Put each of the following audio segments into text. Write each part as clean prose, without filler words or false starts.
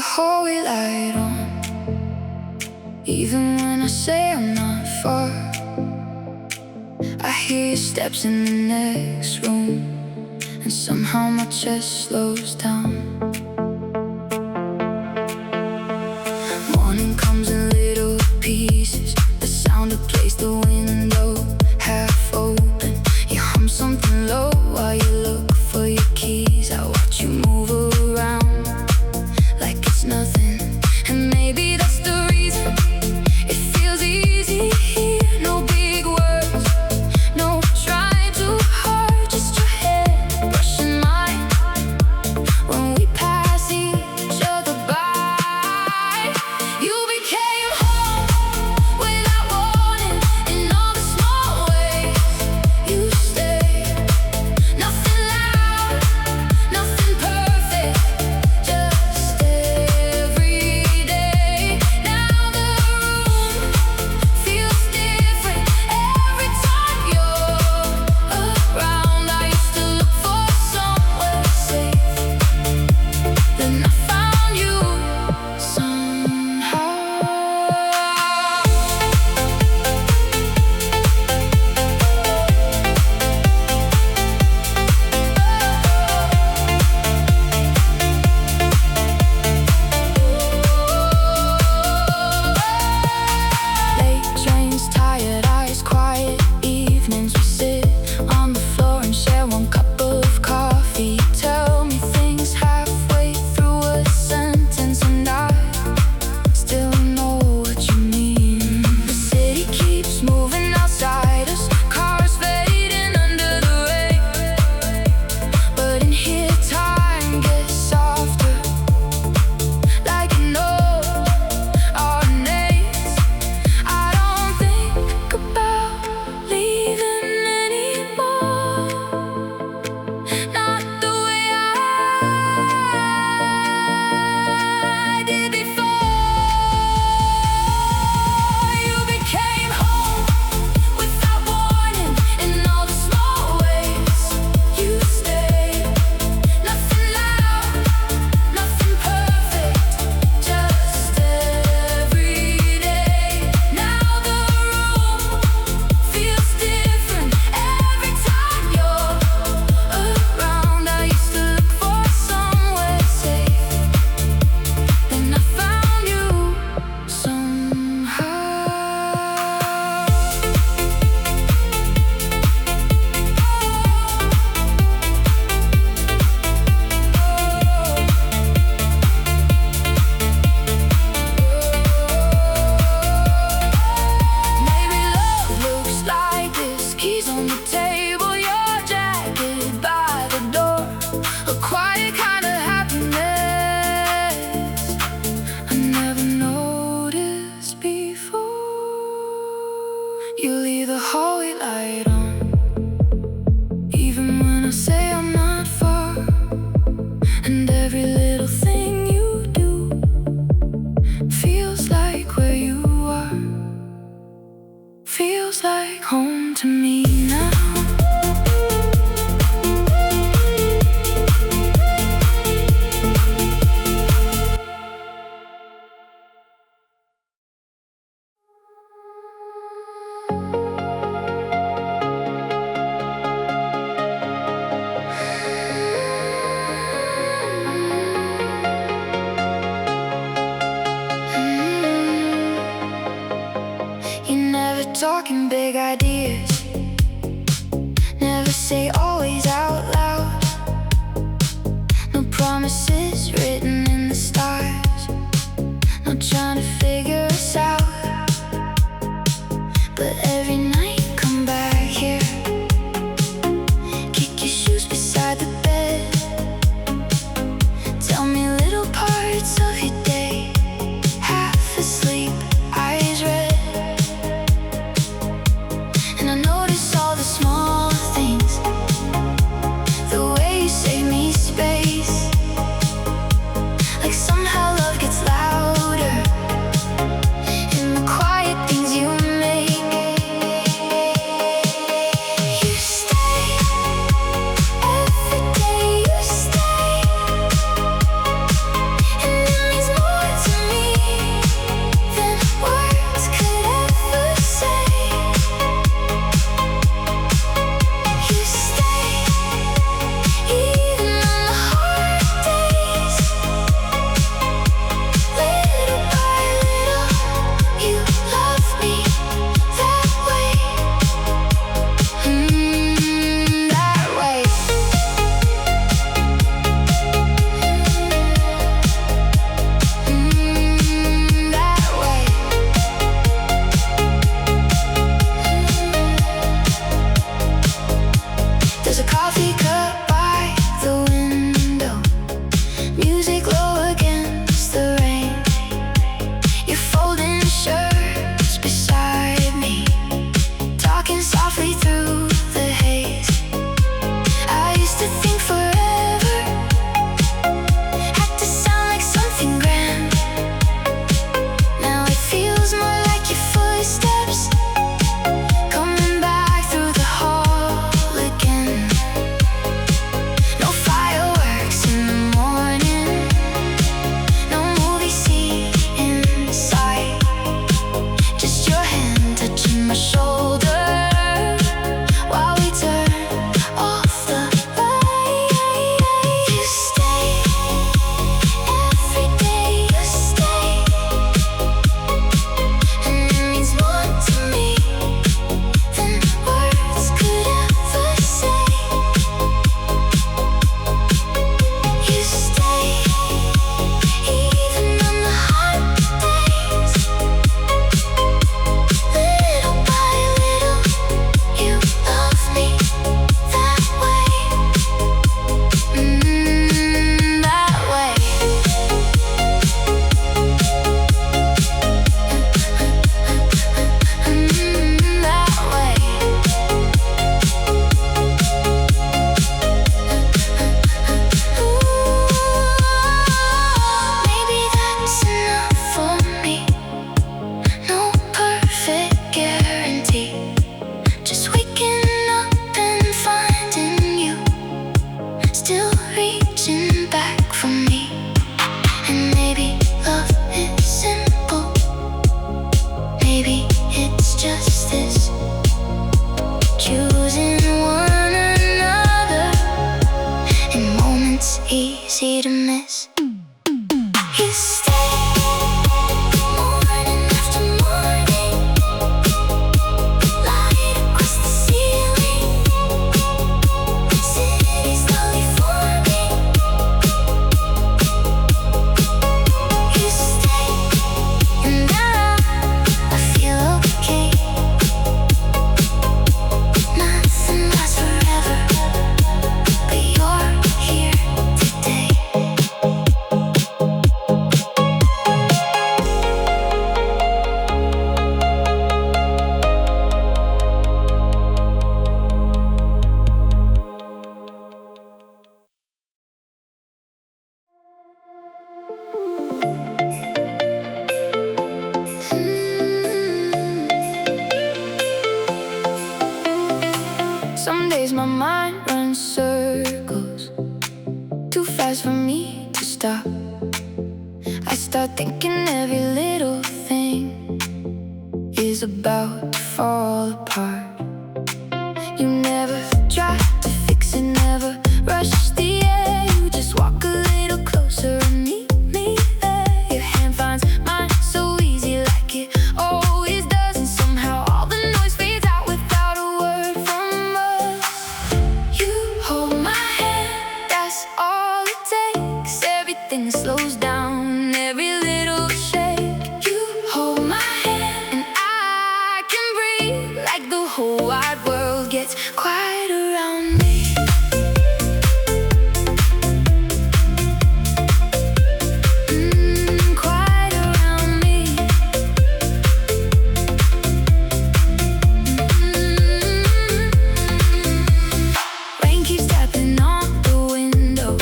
the hallway light on, even when I say I'm not far. I hear your steps in the next room, and somehow my chest slows down. Morning comes in little pieces, the sound of plays the window half open. You hum something low while you look for your keys. I watch you move around like it's nothing, and maybe that's the reason it feels easy here. No big words, no trying too hard, just your head brushing mine when we pass each other by. You became home without warning, in all the small ways you stayed. Nothing loud, nothing perfect, just every day. Now the room feels different every time you're around. I used to look for somewhere safe, then I found you somehow. Late trains, tired eyes, quiet evenings. We sit on the floor and share one cup of coffee. Tell me things halfway through a sentence, and I still know what you mean. The city keeps moving outside us, cars fading under the rain. But in here time gets softer, like you know our names. I don't think about leaving anymore, not the way I did before. You became home without warning, in all the small ways you stayed. Nothing loud, nothing perfect, just every day. Now the room feels different every time you're around. I used to look for somewhere safe, then I found you somehow. Maybe love looks like this, keys on the table, your jacket by the door, a quiet kind of happiness I never noticed before. You leave the hallway light on, even when I say I'm not far, and every little thing you do feels like where you are, feels like home to me now. You stay morning after morning, light across the ceiling, city slowly forming. You stay, and now I feel okay. Nothing lasts forever, but you're here today. Some days my mind runs circles, too fast for me to stop. I start thinking every little thing is about to fall apart. You never try to fix it, never rush the air. You just walk a little closer and meet me there. Your hand finds mine so easy, like it always does. And somehow all the noise fades out without a word from us. You hold my hand, that's all it takes. Everything slows down, every little shake. You hold my hand and I can breathe, like the whole wide world gets quiet around me. Quiet around me. Rain keeps tapping on the window,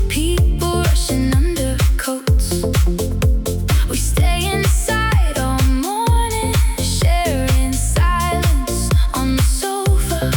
people rushing under coats. We stay inside all morning, sharing silence on the sofa.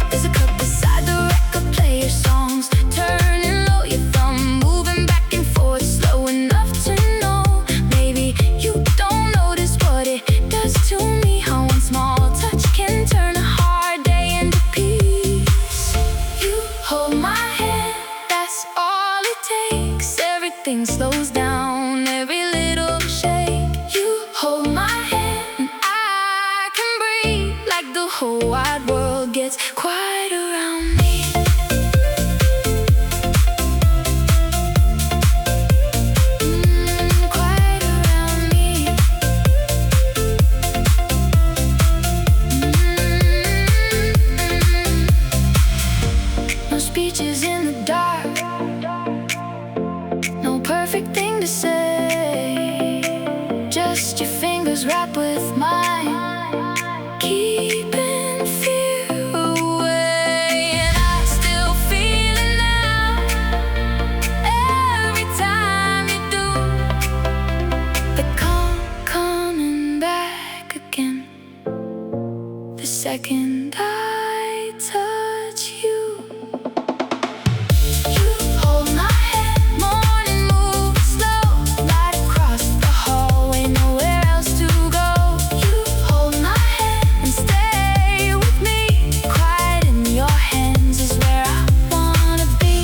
There's a cup beside the record player, songs turning low. Your thumb moving back and forth, slow enough to know. Maybe you don't notice what it does to me, how one small touch can turn a hard day into peace. You hold my hand, that's all it takes. Everything slows down, every little shake. You hold my hand and I can breathe, like the whole wide world gets quiet around me. Quiet around me. No speeches in the dark, no perfect thing to say, just your fingers wrapped with mine, keeping fear away. And I still feel it now, every time you do. The calm coming back again, the second I touch you. You hold my hand, morning moves slow, light across the hallway, nowhere else to go. You hold my hand and stay with me, quiet in your hands is where I wanna be.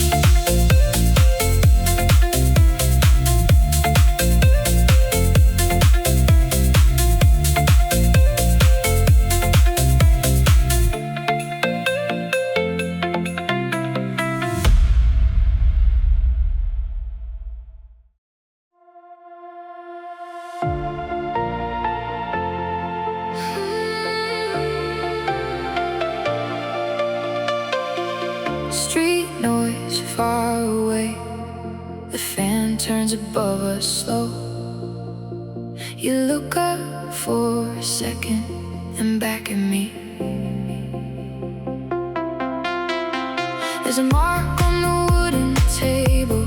Street noise far away, the fan turns above us slow. You look up for a second, then back at me. There's a mark on the wooden table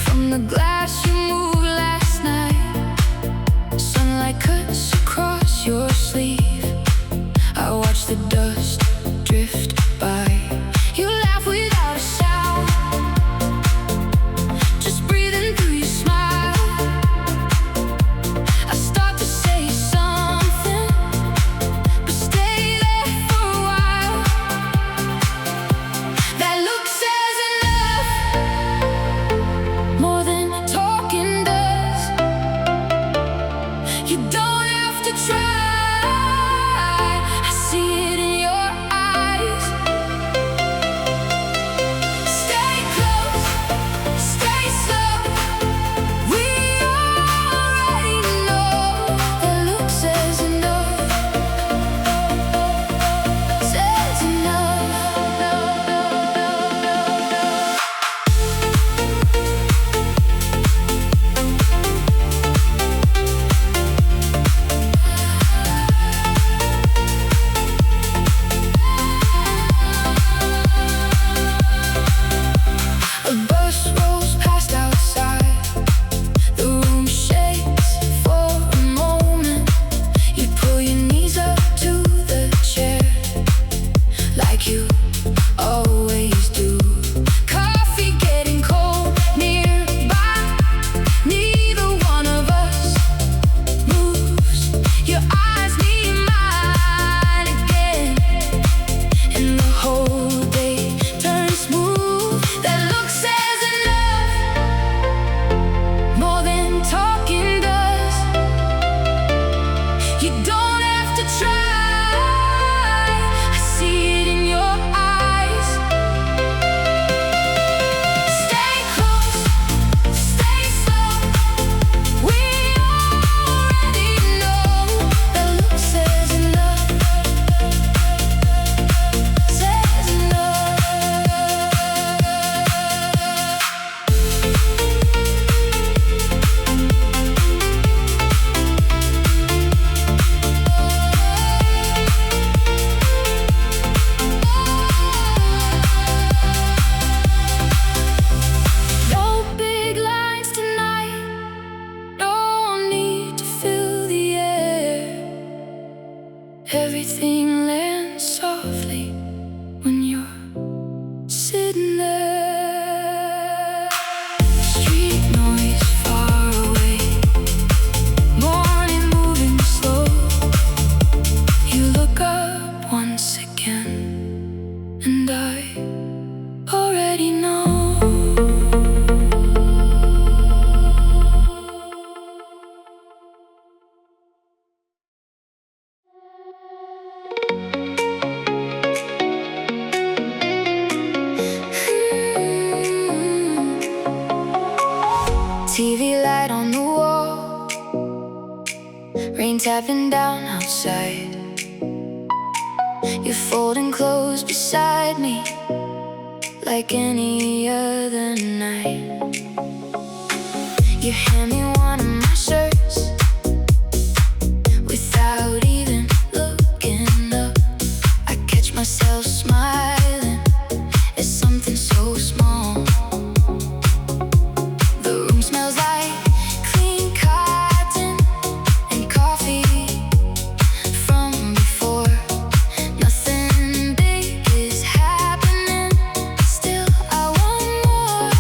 from the glass you moved last night. Sunlight cuts across your sleeve, I watch the dust drift by. You laugh without a sound, just breathing through your smile. I start to say something, but stay there for a while. That look says TV light on the wall, rain tapping down outside. You're folding clothes beside me like any other night. You hand me one of my shirts without even looking up. I catch myself smiling at something so small. The room smells like clean cotton and coffee from before. Nothing big is happening, still I want more.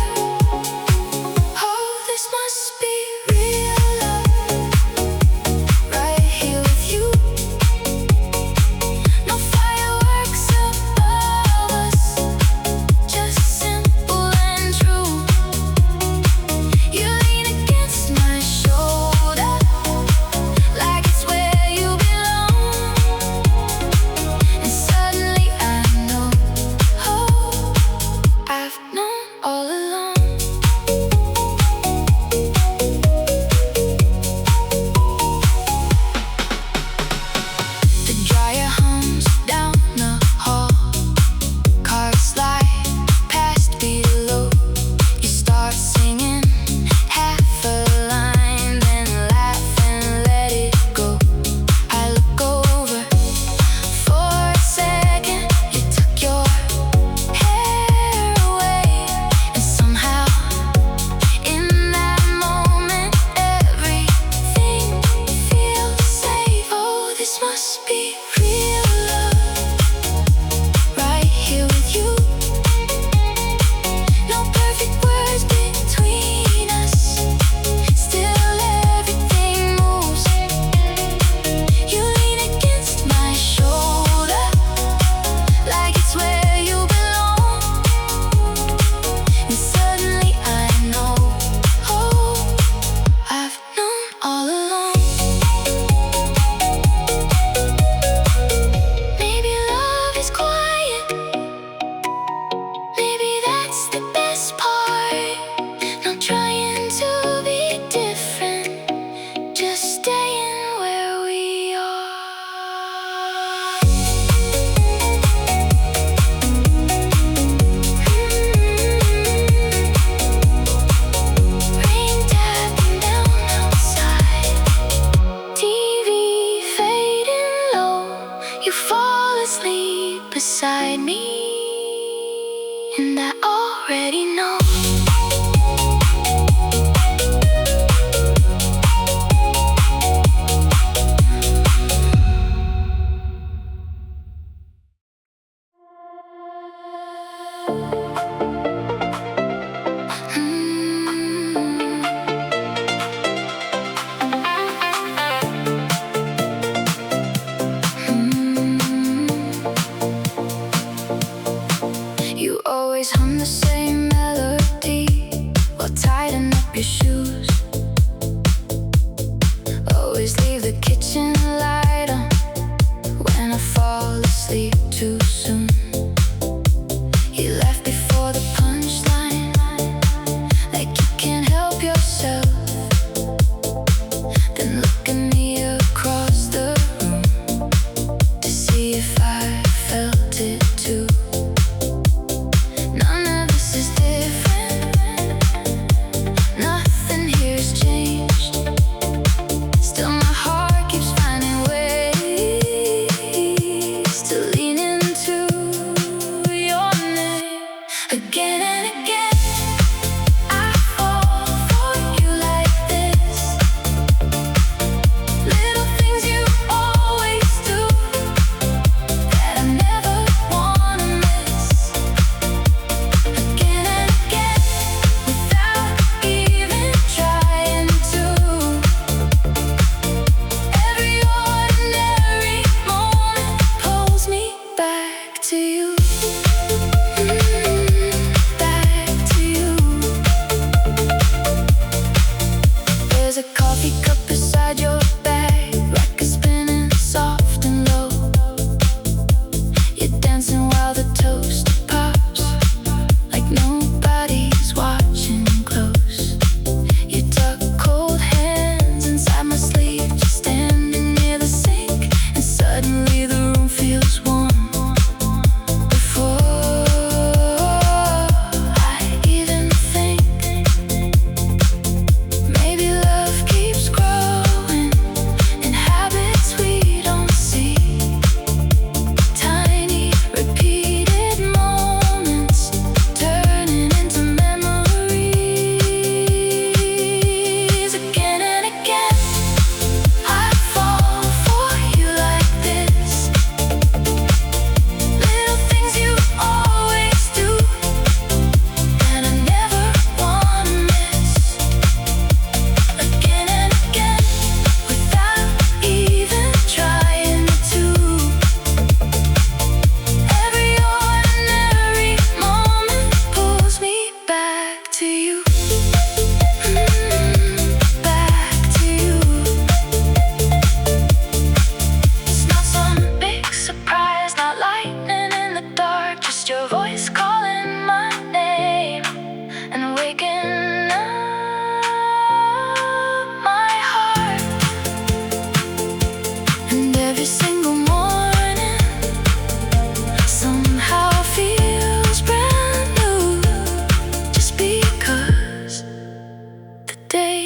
Oh, this must be real love, right here with you. No fireworks above us, just simple and true. You lean against my shoulder like it's where you belong, and suddenly I know, oh, I've known all along. The dryer hums down the hall, cars slide past below. You start singing half a line, then laugh and let it go. I look over for a second, you tuck your hair away, and somehow in that moment everything feels safe. Oh, this must be real love, right here with you. No perfect words between us, still everything moves. You lean against my shoulder like it's where you belong, and suddenly I know, oh, I've known all along. Maybe love is quiet, maybe that's the best part. Not trying to be different, just staying where we are. Rain tapping down outside, TV fading low. You fall asleep beside me, and I already know. You always hum the same melody while tying up your shoes. Always leave the kitchen light on when I fall asleep too soon. You left before the punchline, like you can't help yourself. Then look at me across the room to see if I felt it too. None of this is different, nothing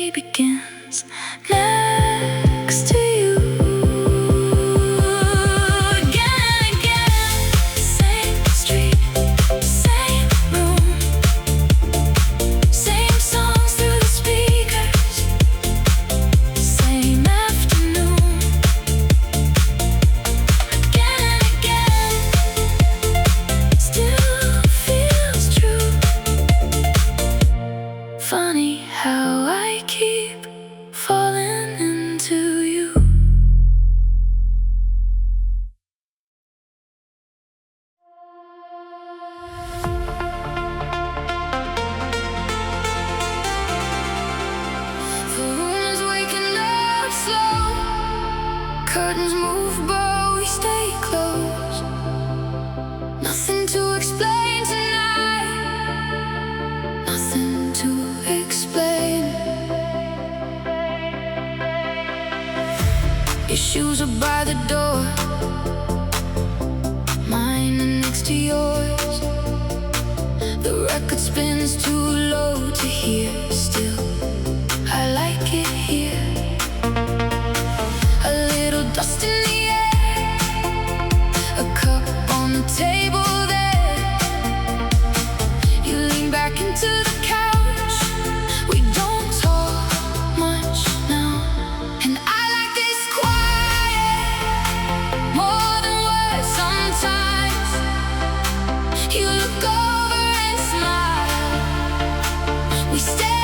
day begins next to you. Again and again, same street, same room, same songs through the speakers, same afternoon. Again and again, still feels true. Funny how I keep falling into you. The room is waking up slow. Curtains move, but we stay close. Nothing to explain tonight. Nothing to explain. Your shoes are by the door. Mine are next to yours. The record spins too low to hear. Still, I like it here. A little dust in the air, a cup on the table there. You lean back into the couch. We don't talk much now, and I like this quiet more than words sometimes. You look over and smile. We stay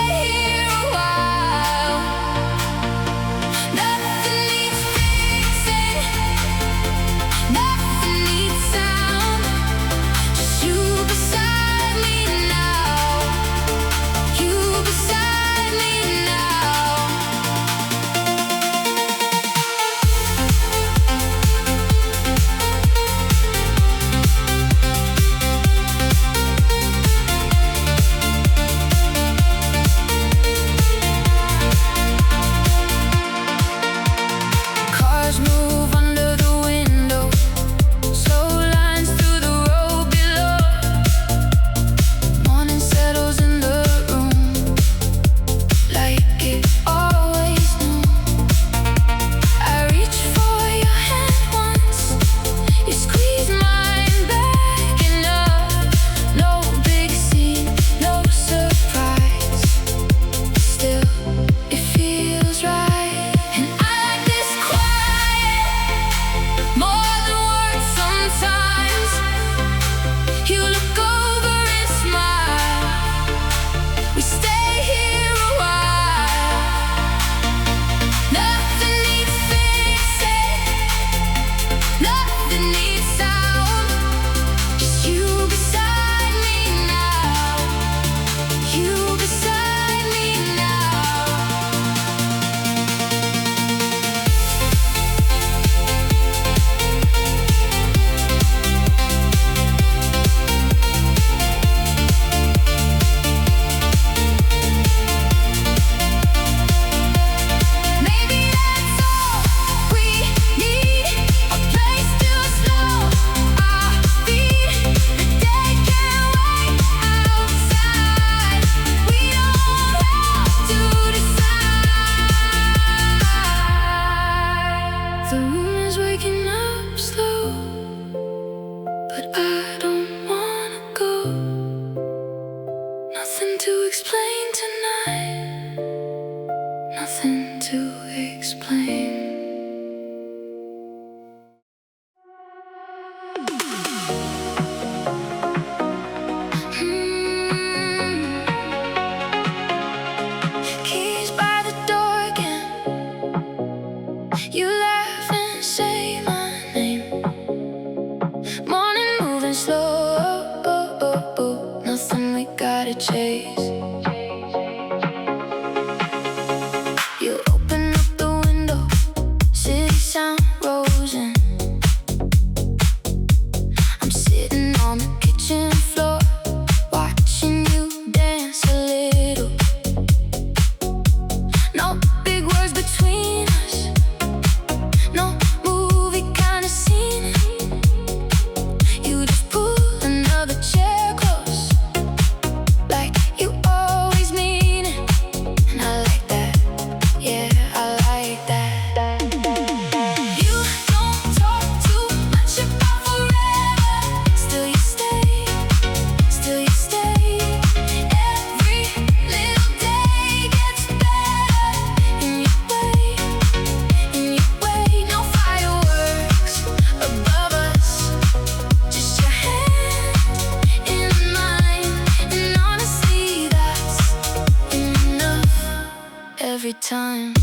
every time.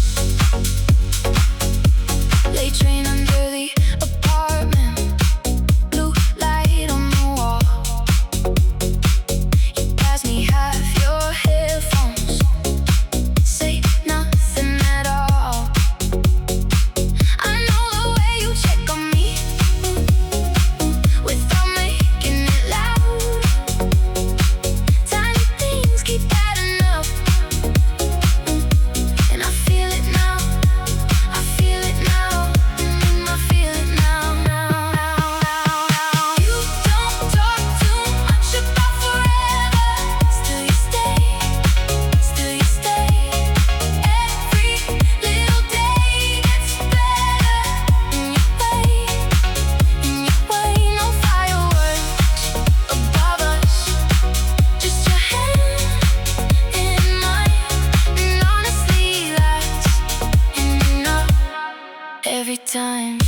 Late train under the apartment, blue light on the wall. You pass me half your headphones, say nothing at all. I know the way you check on me, without making it loud. Tiny things keep adding up, and I feel it now. I feel it now. I feel it now. You don't talk too much about forever. Still you stay. Still you stay. Every little day gets better in your way. In your way, no fireworks above us. Just your hand in mine, and honestly, that's enough every time.